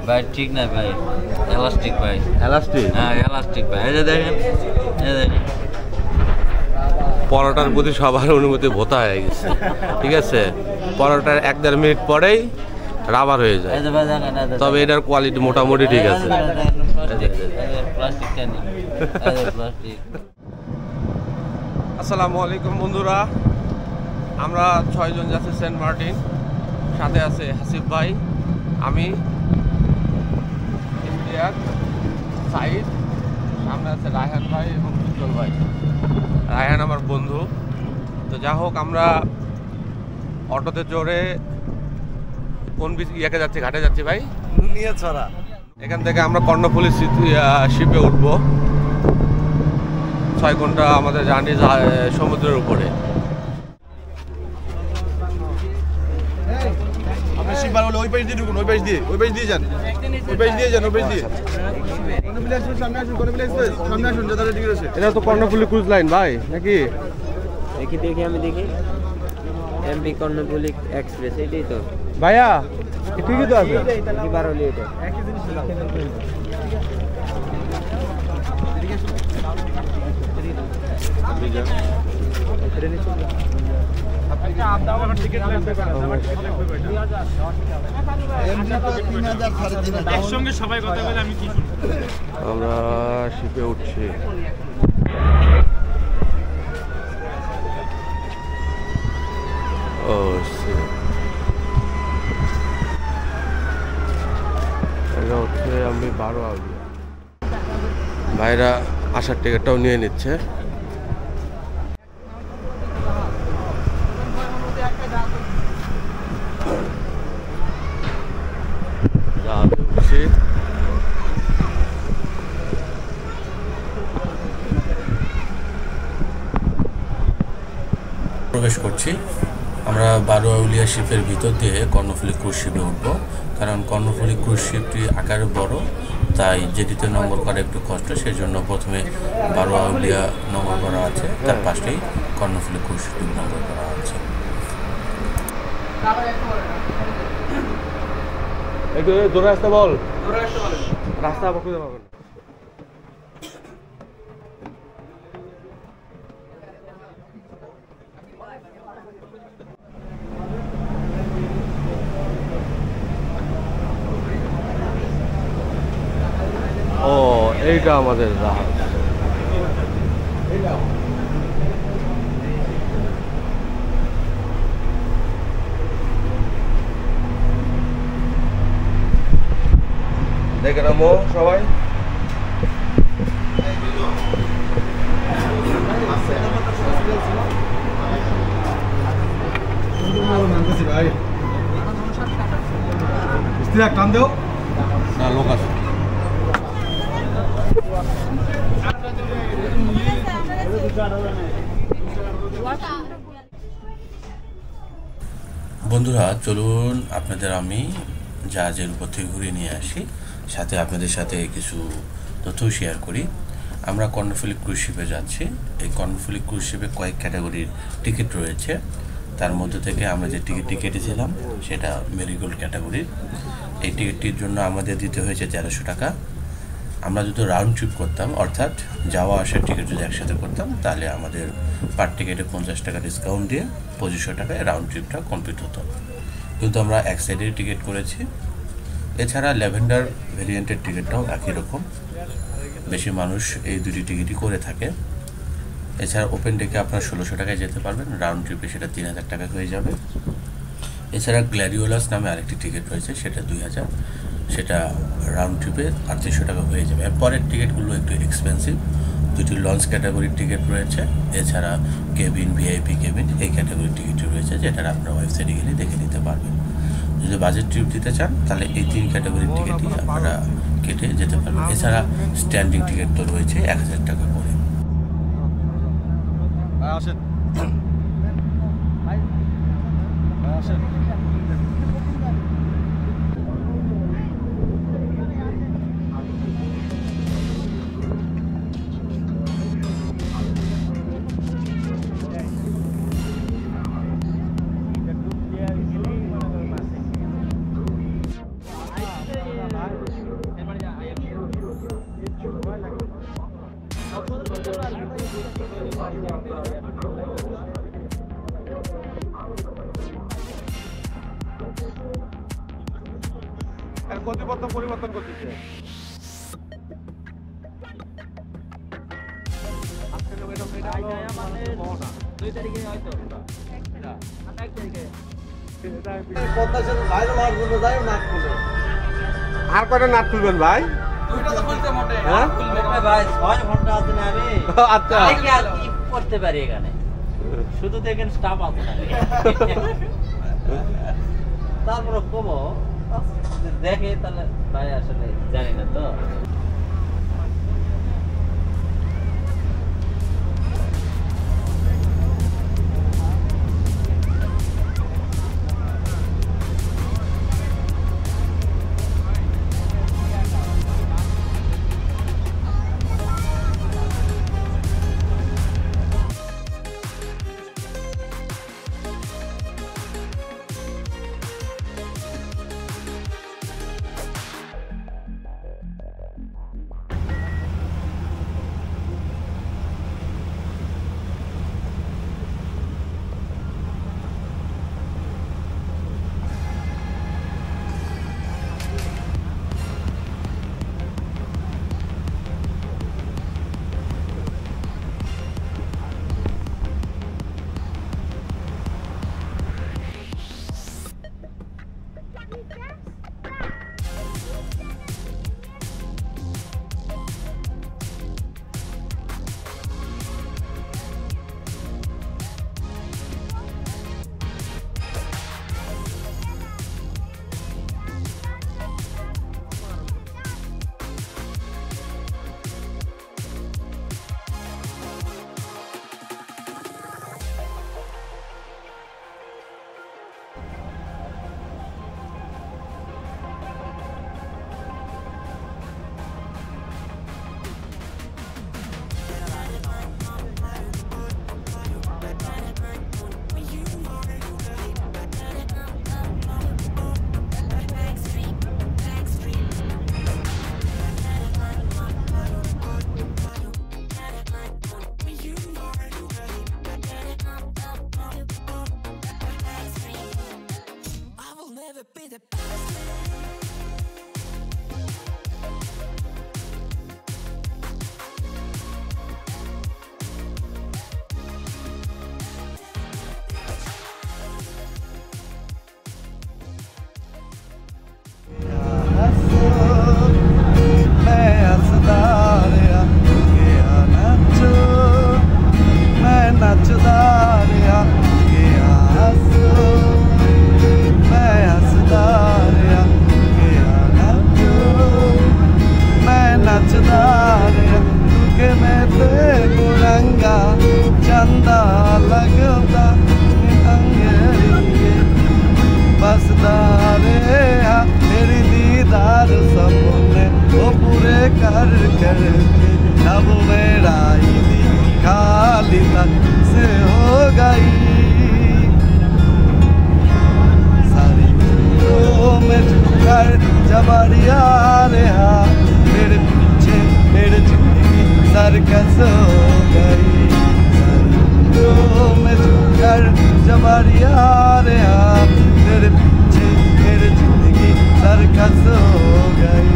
ভাই ঠিক না ভাই, এলাস্টিক ভাই। এলাস্টিক? হ্যাঁ এলাস্টিক ভাই। এই যে দেখেন, এই দেখেন পরোটার প্রতি সবার অনুমতি ভোতা হয়ে গেছে। ঠিক আছে, পরোটার 1-1.5 মিনিট পরেই রাবার হয়ে যায়, তবে এটার কোয়ালিটি মোটামুটি ঠিক আছে। আসসালামু আলাইকুম বন্ধুরা, আমরা 6 জন যাচ্ছি সেন্ট মার্টিন। সাথে আছে হাসিফ ভাই, আমি, ইমতিয়াজ, সাইদ, সামনে আছে রায়হান ভাই এবং উজ্জ্বল ভাই। রায়হান আমার বন্ধু। তো যা হোক, আমরা অটোতে চড়ে কোন ইয়াকে যাচ্ছি, ঘাটে যাচ্ছি ভাই, নুনিয়াছড়া। এখান থেকে আমরা কর্ণফুলী শিপে উঠবো। 6 ঘন্টা আমাদের জার্নি সমুদ্রের উপরে। ওই পাশ দিয়ে ঢুকুন, ওই পাশ দিয়ে যান, ওই পাশ দিয়ে যান, ওই পাশ দিয়ে। সামনে আসুন, যাদের টিকিট আছে। এটা তো কর্ণফুলী ক্রুজ লাইন ভাই, নাকি? দেখি আমি দেখি, এমপি কর্ণফুলী এক্সপ্রেস, এটাই তো ভাইয়া ঠিকই তো আছে। কি বারোলি এটা? আমরা শিপে উঠছি। এটা হচ্ছে আমি 12 আউলিয়া। ভাইরা আসার টিকিটটাও নিয়ে নিচ্ছে। প্রবেশ করছি আমরা 12 আউলিয়া শিপের ভিতর দিয়ে কর্ণফুলী ক্রুজ শিপে উঠবো। কারণ কর্ণফুলী ক্রুজ শিপটি আকারে বড়, তাই যেটিতে নম্বর করা একটু কষ্ট, সেই জন্য প্রথমে 12 আউলিয়া নম্বর করা আছে, তার পাশেই কর্ণফুলী ক্রুজ শিপটি নম্বর করা আছে। রাস্তা বল, রাস্তা আবার খুঁজে পাবেন। ও, এইটা আমাদের জাহাজ। দেখে নামো সবাই। ভাই কাম দেও না, লোক আছে। বন্ধুরা চলুন আপনাদের আমি জাহাজের উপর থেকে ঘুরিয়ে নিয়ে আসি, সাথে আপনাদের সাথে কিছু তথ্য শেয়ার করি। আমরা কর্ণফুলী ক্রুজ শিপে যাচ্ছি। এই কর্ণফুলী ক্রুজ শিপে কয়েক ক্যাটাগরির টিকিট রয়েছে। তার মধ্যে থেকে আমরা যে টিকিটটি কেটেছিলাম সেটা মেরিগোল্ড ক্যাটাগরির। এই টিকিটটির জন্য আমাদের দিতে হয়েছে 1300 টাকা। আমরা যদি রাউন্ড ট্রিপ করতাম, অর্থাৎ যাওয়া আসার টিকিট যদি একসাথে করতাম, তাহলে আমাদের পার টিকিটে 50 টাকা ডিসকাউন্ট দিয়ে 2500 টাকায় রাউন্ড ট্রিপটা কমপ্লিট হতো। কিন্তু আমরা এক সাইডের টিকিট করেছি। এছাড়া ল্যাভেন্ডার ভেরিয়েন্টের টিকিটটাও একই রকম, বেশি মানুষ এই দুটি টিকিটই করে থাকে। এছাড়া ওপেন ডেকে আপনারা 1600 টাকায় যেতে পারবেন, রাউন্ড ট্রিপে সেটা 3000 টাকা হয়ে যাবে। এছাড়া গ্ল্যাডিওলাস নামে আরেকটি টিকিট রয়েছে, সেটা 2000, সেটা রাউন্ড ট্রিপে 3800 টাকা হয়ে যাবে। পরের টিকিটগুলো একটু এক্সপেন্সিভ। দুটি লঞ্চ ক্যাটাগরির টিকিট রয়েছে, এছাড়া কেবিন, ভিআইপি কেবিন, এই ক্যাটাগরির টিকিট রয়েছে, যেটা আপনারা ওয়েবসাইটে গেলে দেখে নিতে পারবেন। যদি বাজেট ট্রিপ দিতে চান তাহলে এই 3 ক্যাটাগরির টিকিটই আপনারা কেটে যেতে পারবেন। এছাড়া স্ট্যান্ডিং টিকিট তো রয়েছে 1000 টাকা করে। আসেন গতিপথ পরিবর্তন করতেছে। আর কয়টা নাট তুলবেন ভাই? আচ্ছা করতে পারি এখানে শুধু দেখেন স্টাফ আছে তারপরে কমো দেখে তাহলে ভাই আসলে জানি না তো। अब मेरा खाली से हो गई सारी में झुकर जबरिया रहा मेरे पीछे मेरे जिंदगी सर्कस हो गई सारी में झुकर जबरिया रहा मेरे पीछे मेरे जिंदगी सर्कस हो गई।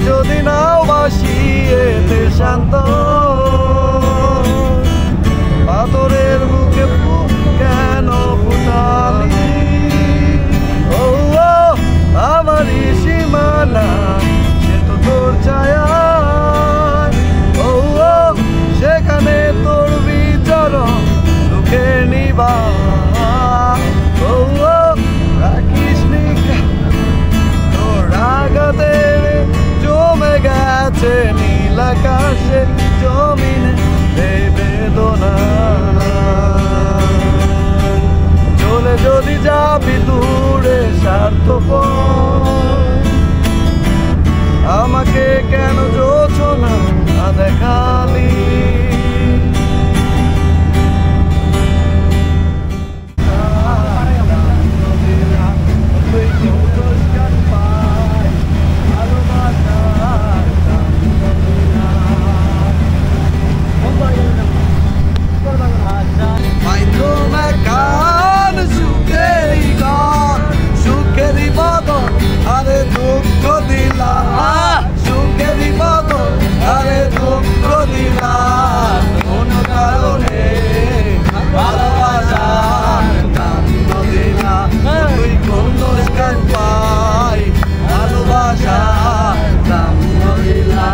যদি নাও বাসিয়েতে শান্ত পাথরের বুকে কেন ফুটালি ও আমারই সীমানা সে তো তোর ছায়া ও সেখানে তোর বিচরণ সুখে নিবা। স্বার্থপর আমাকে কেন যোচনা দেখালি আরে দুঃখ দিলা সুখেরই বদল আরে দুঃখ দিলা কোন কারণে ভালোবাসার কান্দ দিলা তুই কোন দোষ কান পাই ভালোবাসার কান্দ দিলা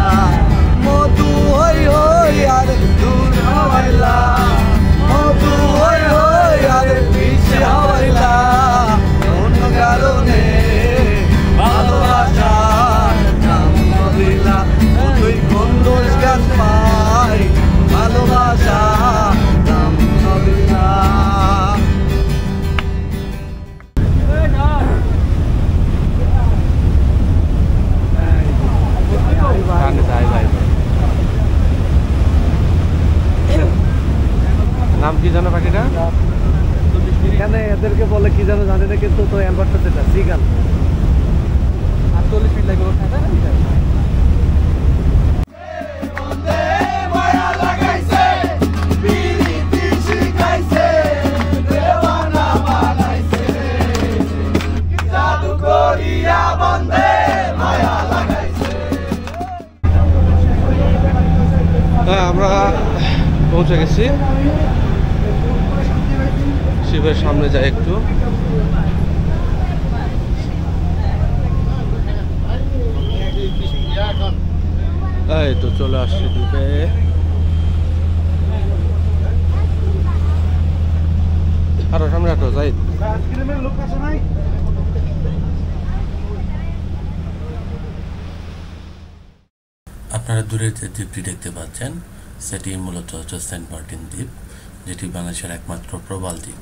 মধু হই হই আরে দূর হইলা মধু হই হই আরে পিছে হইলা কোন কারণে ভালোবাসার কান্দ দিলা তুই কোন দোষ গান পাই ভালোবাসার কান্দ দিলা নাম কি জানো পাখিটা? এখানে এদেরকে বলে কি জানো জানি না, কিন্তু তো অ্যাম্বারটা যেটা সিগান 40 ফিট লাগবে আমরা পৌঁছে গেছি শিবের সামনে যাই একটু। এই তো চলে আসছি দ্বীপে। আরো সামনে আটো যাই। আপনারা দূরে যে দ্বীপটি দেখতে পাচ্ছেন সেটি মূলত হচ্ছে সেন্ট মার্টিন দ্বীপ, যেটি বাংলাদেশের একমাত্র প্রবাল দ্বীপ।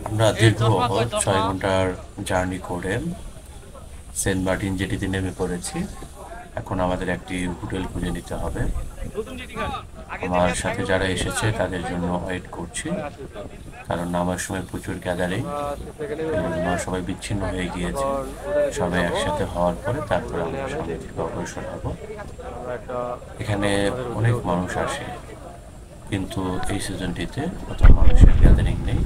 আমরা দীর্ঘ 6 ঘন্টার জার্নি করে সেন্ট মার্টিন জেটিতে নেমে পড়েছি। এখন আমাদের একটি হোটেল খুঁজে নিতে হবে। আমার সাথে যারা এসেছে তাদের জন্য ওয়েট করছি, কারণ নামার সময় প্রচুর গ্যাদারিং, সবাই বিচ্ছিন্ন হয়ে গিয়েছে। সবাই একসাথে হওয়ার পরে তারপরে আমরা সামনে থেকে অগ্রসর হব। এখানে অনেক মানুষ আসে, কিন্তু এই সিজনটিতে অত মানুষের গ্যাদারিং নেই।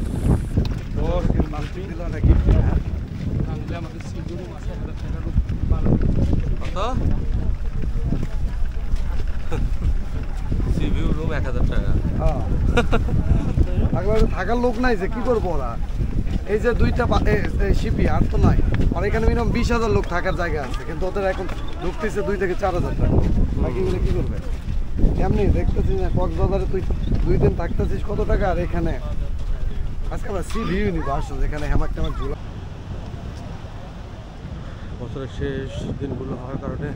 রুম 1000 টাকা। থাকার লোক নাই যে কি করবো ওরা, এই যে দুইটা শিপি আর তো নাই, আর এখানে মিনিমাম 20,000 লোক থাকার জায়গা আছে, কিন্তু ওদের এখন ঢুকতেছে 2 থেকে 4,000 টাকা। বাকিগুলো কি করবে? এমনি দেখতেছিস না কক্সবাজারে তুই 2 দিন থাকতেছিস কত টাকা, আর এখানে আজকে আমরা সি ভিউ নিবো আসলে, এখানে হ্যামাক ট্যামাক ঝুলা। বছরের শেষ দিনগুলো হওয়ার কারণে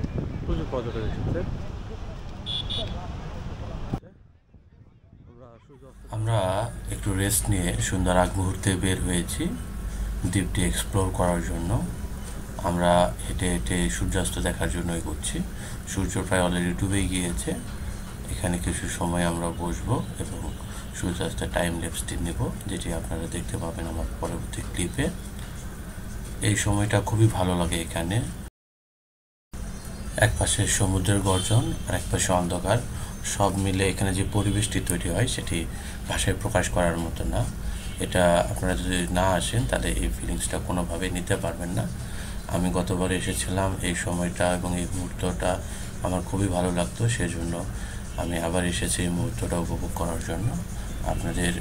প্রচুর পর্যটক এসেছে। আমরা একটু রেস্ট নিয়ে সুন্দর আগ মুহূর্তে বের হয়েছি দ্বীপটি এক্সপ্লোর করার জন্য। আমরা হেঁটে হেঁটে সূর্যাস্ত দেখার জন্য এগোচ্ছি। সূর্য প্রায় অলরেডি ডুবেই গিয়েছে। এখানে কিছু সময় আমরা বসবো এবং সূর্যাস্তের টাইম ল্যাপসটি নেব, যেটি আপনারা দেখতে পাবেন আমার পরবর্তী ক্লিপে। এই সময়টা খুবই ভালো লাগে এখানে। এক পাশে সমুদ্রের গর্জন আর এক পাশে অন্ধকার, সব মিলে এখানে যে পরিবেশটি তৈরি হয় সেটি ভাষায় প্রকাশ করার মতো না। এটা আপনারা যদি না আসেন তাহলে এই ফিলিংসটা কোনোভাবে নিতে পারবেন না। আমি গতবার এসেছিলাম, এই সময়টা এবং এই মুহূর্তটা আমার খুবই ভালো লাগতো, সেজন্য আমি আবার এসেছি এই মুহূর্তটা উপভোগ করার জন্য। আপনাদের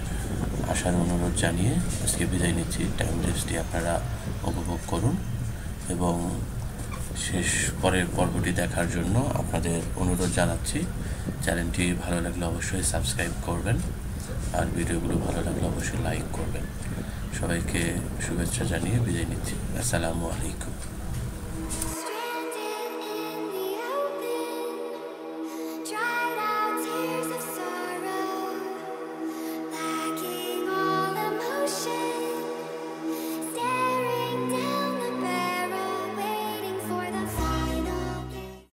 আসার অনুরোধ জানিয়ে আজকে বিদায় নিচ্ছি। টাইম লেপসটি আপনারা উপভোগ করুন এবং শেষ পরের পর্বটি দেখার জন্য আপনাদের অনুরোধ জানাচ্ছি। চ্যানেলটি ভালো লাগলে অবশ্যই সাবস্ক্রাইব করবেন, আর ভিডিওগুলো ভালো লাগলে অবশ্যই লাইক করবেন। সবাইকে শুভেচ্ছা জানিয়ে বিদায় নিচ্ছি। আসসালামু আলাইকুম।